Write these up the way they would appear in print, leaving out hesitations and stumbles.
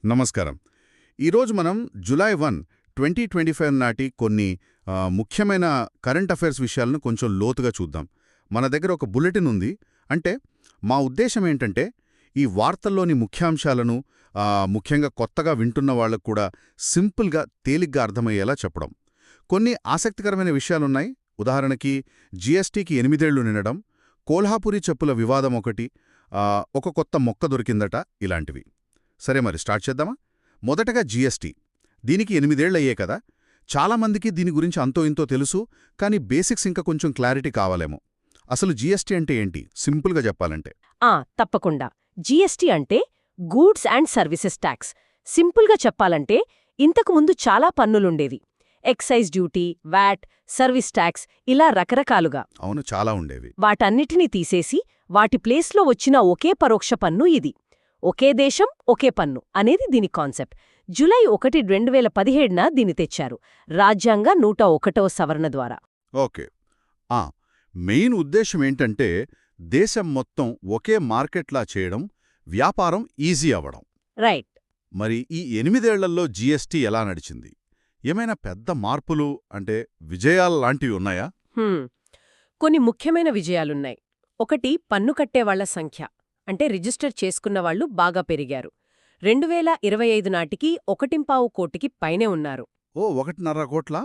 నమస్కారం. ఈరోజు మనం జూలై 1, 2025 నాటి కొన్ని ముఖ్యమైన కరెంట్ అఫైర్స్ విషయాలను కొంచెం లోతుగా చూద్దాం. మన దగ్గర ఒక బులెటిన్ ఉంది. అంటే మా ఉద్దేశం ఏంటంటే ఈ వార్తల్లోని ముఖ్యాంశాలను ముఖ్యంగా కొత్తగా వింటున్న వాళ్లకు కూడా సింపుల్గా తేలిగ్గా అర్థమయ్యేలా చెప్పడం. కొన్ని ఆసక్తికరమైన విషయాలున్నాయి. ఉదాహరణకి జీఎస్టీకి 8 ఏళ్లు నిండడం, కోల్హాపురి చెప్పుల వివాదం ఒకటి, ఒక కొత్త మొక్క దొరికిందట, ఇలాంటివి. సరే, మరి స్టార్ట్ చేద్దామా? మొదటగా జీఎస్టీ. దీనికి 8 ఏళ్లయ్యే కదా. చాలామందికి దీని గురించి అంతో ఇంతో తెలుసు, కానీ బేసిక్స్ ఇంకా కొంచెం క్లారిటీ కావాలేమో. అసలు జీఎస్టీ అంటే ఏంటి, సింపుల్గా చెప్పాలంటే? తప్పకుండా. జీఎస్టీ అంటే గూడ్స్ అండ్ సర్వీసెస్ ట్యాక్స్. సింపుల్గా చెప్పాలంటే ఇంతకుముందు చాలా పన్నులుండేవి. Excise duty, VAT, service tax, ఇలా రకరకాలుగా. అవును, చాలా ఉండేవి. వాటన్నిటినీ తీసేసి వాటి ప్లేస్లో వచ్చిన ఒకే పరోక్ష పన్ను ఇది. ఒకే దేశం ఒకే పన్ను అనేది దీని కాన్సెప్ట్. జూలై 1, 2017న దీన్ని తెచ్చారు, రాజ్యాంగ 101వ సవరణ ద్వారా. ఓకే. మెయిన్ ఉద్దేశం ఏంటంటే దేశం మొత్తం ఒకే మార్కెట్లా చేయడం, వ్యాపారం ఈజీ అవ్వడం. రైట్. మరి ఈ 8 ఏళ్లలో జీఎస్టీ ఎలా నడిచింది? ఏమైనా పెద్ద మార్పులు అంటే విజయాల్లాంటివి ఉన్నాయా? కొన్ని ముఖ్యమైన విజయాలున్నాయి. ఒకటి, పన్ను కట్టేవాళ్ల సంఖ్య, అంటే రిజిస్టర్ చేసుకున్నవాళ్లు బాగా పెరిగారు. 2025 నాటికి 1.25 కోటికి పైనే ఉన్నారు. 1.5 కోట్లా?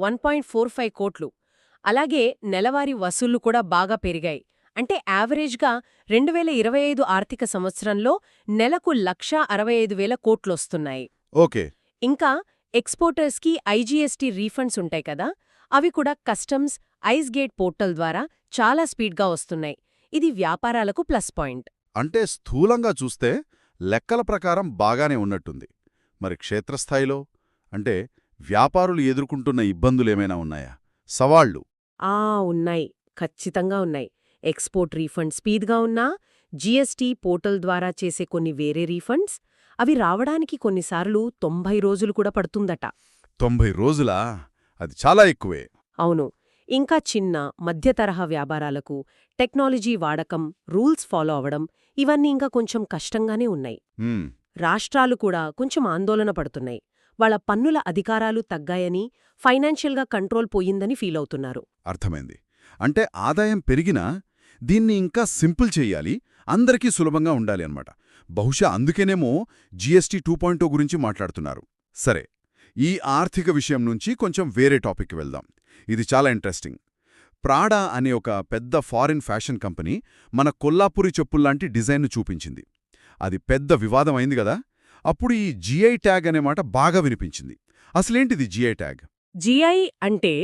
1.45 కోట్లు. అలాగే నెలవారీ వసూళ్లు కూడా బాగా పెరిగాయి. అంటే యావరేజ్గా 2025 ఆర్థిక సంవత్సరంలో నెలకు 1,65,000 కోట్లొస్తున్నాయి. ఓకే. ఇంకా ఎక్స్పోర్టర్స్కి ఐజీఎస్టీ రీఫండ్స్ ఉంటాయి కదా, అవి కూడా కస్టమ్స్, ఐస్ గేట్ పోర్టల్ ద్వారా చాలా స్పీడ్గా వస్తున్నాయి. ఇది వ్యాపారాలకు ప్లస్ పాయింట్. అంటే స్థూలంగా చూస్తే లెక్కల ప్రకారం బాగానే ఉన్నట్టుంది. మరి క్షేత్రస్థాయిలో అంటే వ్యాపారులు ఎదుర్కొంటున్న ఇబ్బందులేమైనా ఉన్నాయా, సవాళ్లు? ఉన్నాయి, ఖచ్చితంగా ఉన్నాయి. ఎక్స్పోర్ట్ రీఫండ్ స్పీడ్గా ఉన్నా, జీఎస్టీ పోర్టల్ ద్వారా చేసే కొన్ని వేరే రీఫండ్స్, అవి రావడానికి కొన్నిసార్లు 90 రోజులు కూడా పడుతుందట. 90 రోజులా? అది చాలా ఎక్కువే. అవును. ఇంకా చిన్న, మధ్య తరహా వ్యాపారాలకు టెక్నాలజీ వాడకం, రూల్స్ ఫాలో అవడం, ఇవన్నీ ఇంకా కొంచెం కష్టంగానే ఉన్నాయి. రాష్ట్రాలు కూడా కొంచెం ఆందోళన పడుతున్నాయి. వాళ్ళ పన్నుల అధికారాలు తగ్గాయని, ఫైనాన్షియల్గా కంట్రోల్ పోయిందని ఫీలవుతున్నారు. అర్థమైంది. అంటే ఆదాయం పెరిగినా దీన్ని ఇంకా సింపుల్ చెయ్యాలి, అందరికీ సులభంగా ఉండాలి అన్నమాట. బహుశా అందుకేనేమో జీఎస్టీ 2.0 గురించి మాట్లాడుతున్నారు. సరే, ఈ ఆర్థిక విషయం నుంచి కొంచెం వేరే టాపిక్కి వెళ్దాం. ఇది చాలా ఇంట్రెస్టింగ్. ప్రాడా అనే ఒక పెద్ద ఫారిన్ ఫ్యాషన్ కంపెనీ మన కొల్లాపురి చెప్పుల్లాంటి డిజైన్ను చూపించింది. అది పెద్ద వివాదం అయింది కదా. అప్పుడు ఈ జీఐ ట్యాగ్ అనే మాట బాగా వినిపించింది. అసలేంటిది జీఐ ట్యాగ్? జీఐ అంటే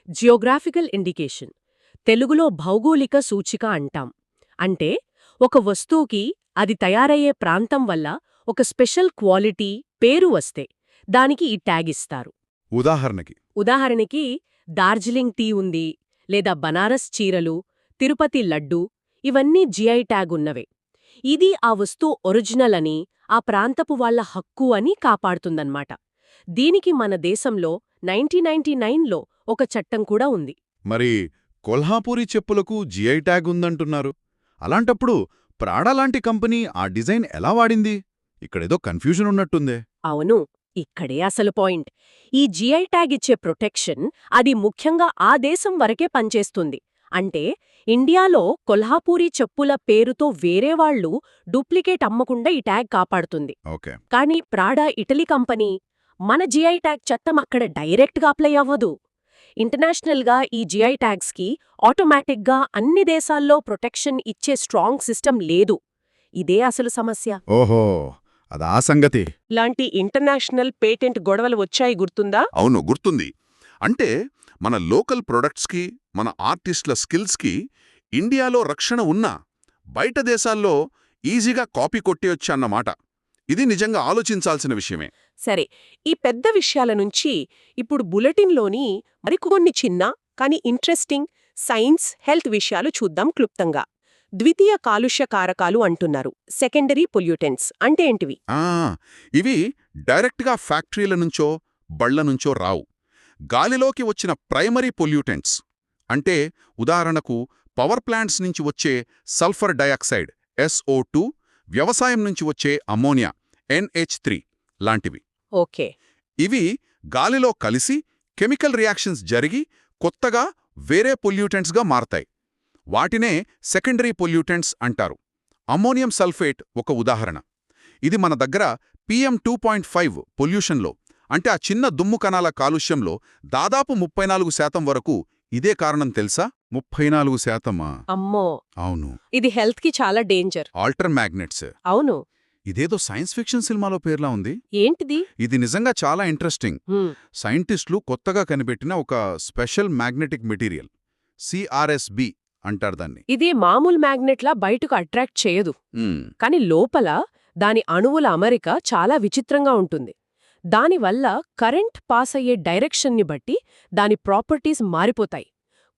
జియోగ్రాఫికల్ ఇండికేషన్, తెలుగులో భౌగోళిక సూచిక అంటాం. అంటే ఒక వస్తువుకి అది తయారయ్యే ప్రాంతం వల్ల ఒక స్పెషల్ క్వాలిటీ, పేరు వస్తే దానికి ఈ ట్యాగ్ ఇస్తారు. ఉదాహరణకి డార్జిలింగ్ టీ ఉంది, లేదా బనారస్ చీరలు, తిరుపతి లడ్డు, ఇవన్నీ జీఐ ట్యాగ్ ఉన్నవే. ఇది ఆ వస్తువు ఒరిజినల్ అని, ఆ ప్రాంతపు వాళ్ల హక్కు అని కాపాడుతుందన్నమాట. దీనికి మన దేశంలో 1999లో ఒక చట్టం కూడా ఉంది. మరి కొల్హాపూరి చెప్పులకు జీఐ ట్యాగ్ ఉందంటున్నారు. అలాంటప్పుడు ప్రాడాలాంటి కంపెనీ ఆ డిజైన్ ఎలా వాడింది? ఇక్కడేదో కన్ఫ్యూజన్ ఉన్నట్టుందే. అవును, ఇక్కడే అసలు పాయింట్. ఈ జీఐ ట్యాగ్ ఇచ్చే ప్రొటెక్షన్, అది ముఖ్యంగా ఆ దేశం వరకే పనిచేస్తుంది. అంటే ఇండియాలో కొల్హాపూరి చెప్పుల పేరుతో వేరేవాళ్లు డూప్లికేట్ అమ్మకుండా ఈ ట్యాగ్ కాపాడుతుంది. కానీ ప్రాడా ఇటలీ కంపెనీ, మన జీఐ ట్యాగ్ చట్టం అక్కడ డైరెక్ట్గా అప్లై అవ్వదు. ఇంటర్నేషనల్గా ఈ జీఐ ట్యాగ్స్కి ఆటోమేటిక్గా అన్ని దేశాల్లో ప్రొటెక్షన్ ఇచ్చే స్ట్రాంగ్ సిస్టమ్ లేదు. ఇదే అసలు సమస్య. ఓహో, అదా సంగతి. లాంటి ఇంటర్నేషనల్ పేటెంట్ గొడవలు వచ్చాయి, గుర్తుందా? అవును, గుర్తుంది. అంటే మన లోకల్ ప్రొడక్ట్స్కి, మన ఆర్టిస్టుల స్కిల్స్కి ఇండియాలో రక్షణ ఉన్నా బయట దేశాల్లో ఈజీగా కాపీ కొట్టేయొచ్చు అన్నమాట. ఇది నిజంగా ఆలోచించాల్సిన విషయమే. సరే, ఈ పెద్ద విషయాల నుంచి ఇప్పుడు బులెటిన్లోని మరికొన్ని చిన్న కానీ ఇంట్రెస్టింగ్ సైన్స్, హెల్త్ విషయాలు చూద్దాం క్లుప్తంగా. ద్వితీయ కాలుష్య కారకాలు అంటున్నారు. సెకండరీ పొల్యూటెంట్స్ అంటే ఏంటివి? ఇవి డైరెక్ట్గా ఫ్యాక్టరీల నుంచో బళ్ల నుంచో రావు. గాలిలోకి వచ్చిన ప్రైమరీ పొల్యూటెంట్స్ అంటే ఉదాహరణకు పవర్ ప్లాంట్స్ నుంచి వచ్చే సల్ఫర్ డయాక్సైడ్ SO2, వ్యవసాయం నుంచి వచ్చే అమ్మోనియా NH3 లాంటివి. ఓకే. ఇవి గాలిలో కలిసి కెమికల్ రియాక్షన్స్ జరిగి కొత్తగా వేరే పొల్యూటెంట్స్గా మారతాయి. వాటినే సెకండరీ పొల్యూటెంట్స్ అంటారు. అమ్మోనియం సల్ఫేట్ ఒక ఉదాహరణ. ఇది మన దగ్గర PM2.5 పొల్యూషన్లో, అంటే ఆ చిన్న దుమ్ము కణాల కాలుష్యంలో దాదాపు 34% వరకు ఇదే కారణం తెలుసా? 34%. అమ్మో, అవును. ఇది హెల్త్కి చాలా డేంజర్. Alter magnets. అవును. ఇదేదో సైన్స్ ఫిక్షన్ సినిమాలో పేర్లా ఉంది. ఏంటిది? ఇది నిజంగా చాలా ఇంట్రెస్టింగ్. హ్మ్. సైంటిస్టులు కొత్తగా కనిపెట్టిన ఒక స్పెషల్ మ్యాగ్నెటిక్ మెటీరియల్, CRSB అంటారు దాన్ని. ఇది మామూలు మ్యాగ్నెట్లా బయటకు అట్రాక్ట్ చేయదు, మ్మ్. కానీ లోపల దాని అణువుల అమరిక చాలా విచిత్రంగా ఉంటుంది. దానివల్ల కరెంట్ పాస్ అయ్యే డైరెక్షన్ని బట్టి దాని ప్రాపర్టీస్ మారిపోతాయి.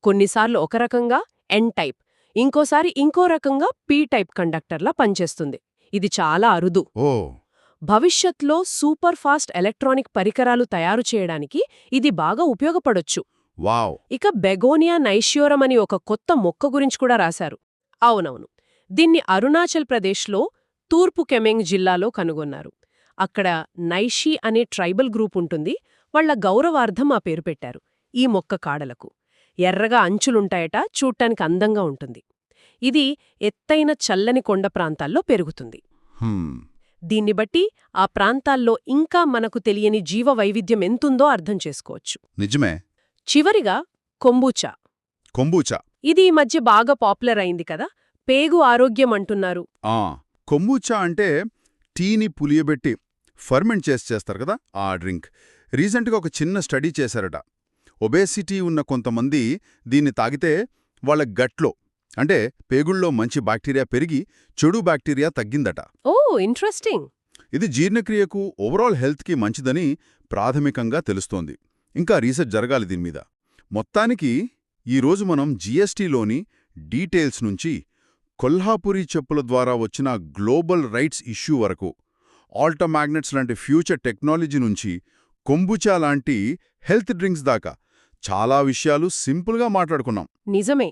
కొన్నిసార్లు ఒక రకంగా N టైప్, ఇంకోసారి ఇంకో రకంగా P టైప్ కండక్టర్లా పనిచేస్తుంది. ఇది చాలా అరుదు. ఓ. భవిష్యత్లో సూపర్ ఫాస్ట్ ఎలక్ట్రానిక్ పరికరాలు తయారు చేయడానికి ఇది బాగా ఉపయోగపడొచ్చు. వావ్. ఇక బెగోనియా నైష్యోరం అని ఒక కొత్త మొక్క గురించి కూడా రాశారు. అవునవును, దీన్ని అరుణాచల్ ప్రదేశ్లో తూర్పు కెమెంగ్ జిల్లాలో కనుగొన్నారు. అక్కడ నైషీ అనే ట్రైబల్ గ్రూప్ ఉంటుంది. వాళ్ల గౌరవార్థం ఆ పేరు పెట్టారు. ఈ మొక్క కాడలకు ఎర్రగా అంచులుంటాయట, చూడ్డానికి అందంగా ఉంటుంది. ఇది ఎత్తైన చల్లని కొండ ప్రాంతాల్లో పెరుగుతుంది. హ్మ్. దీన్ని బట్టి ఆ ప్రాంతాల్లో ఇంకా మనకు తెలియని జీవ వైవిధ్యం ఎంతుందో అర్థం చేసుకోవచ్చు. నిజమే. చివరిగా కొంబూచా. కొంబూచా. ఇది ఈ మధ్య బాగా పాపులర్ అయింది కదా, పేగు ఆరోగ్యం అంటున్నారు. కొంబూచా అంటే టీని పులియబెట్టి ఫర్మెంట్ చేస్తారు కదా, ఆ డ్రింక్. రీసెంట్గా ఒక చిన్న స్టడీ చేశారట. ఒబేసిటీ ఉన్న కొంతమంది దీన్ని తాగితే వాళ్ళ గట్లో, అంటే పేగుల్లో మంచి బ్యాక్టీరియా పెరిగి చెడు బ్యాక్టీరియా తగ్గిందట. ఓ, ఇంట్రెస్టింగ్. ఇది జీర్ణక్రియకు, ఓవరాల్ హెల్త్కి మంచిదని ప్రాథమికంగా తెలుస్తోంది. ఇంకా రీసెర్చ్ జరగాలి దీని మీద. మొత్తానికి ఈరోజు మనం GSTలోని డీటెయిల్స్ నుంచి కొల్హాపురీ చెప్పుల ద్వారా వచ్చిన గ్లోబల్ రైట్స్ ఇష్యూ వరకు, ఆల్టర్ మ్యాగ్నెట్స్ లాంటి ఫ్యూచర్ టెక్నాలజీ నుంచి కొంబుచా లాంటి హెల్త్ డ్రింక్స్ దాకా చాలా విషయాలు సింపుల్గా మాట్లాడుకున్నాం. నిజమే.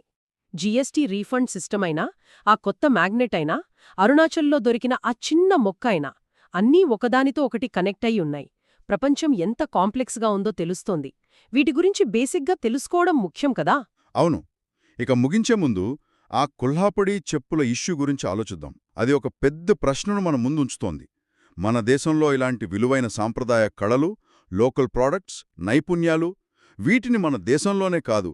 GST రీఫండ్ సిస్టమ్ అయినా, ఆ కొత్త మ్యాగ్నెట్ అయినా, అరుణాచల్లో దొరికిన ఆ చిన్న మొక్క అయినా, అన్నీ ఒకదానితో ఒకటి కనెక్ట్ అయి ఉన్నాయి. ప్రపంచం ఎంత కాంప్లెక్స్గా ఉందో తెలుస్తోంది. వీటి గురించి బేసిక్గా తెలుసుకోవడం ముఖ్యం కదా. అవును. ఇక ముగించే ముందు ఆ కొల్హాపురీ చెప్పుల ఇష్యూ గురించి ఆలోచిద్దాం. అది ఒక పెద్ద ప్రశ్నను మన ముందుంచుతోంది. మన దేశంలో ఇలాంటి విలువైన సాంప్రదాయ కళలు, లోకల్ ప్రోడక్ట్స్, నైపుణ్యాలు, వీటిని మన దేశంలోనే కాదు,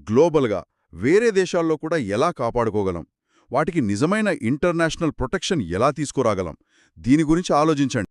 గ్లోబల్గా వేరే దేశాల్లో కూడా ఎలా కాపాడుకోగలం? వాటికి నిజమైన ఇంటర్నేషనల్ ప్రొటెక్షన్ ఎలా తీసుకురాగలం? దీని గురించి ఆలోచించండి.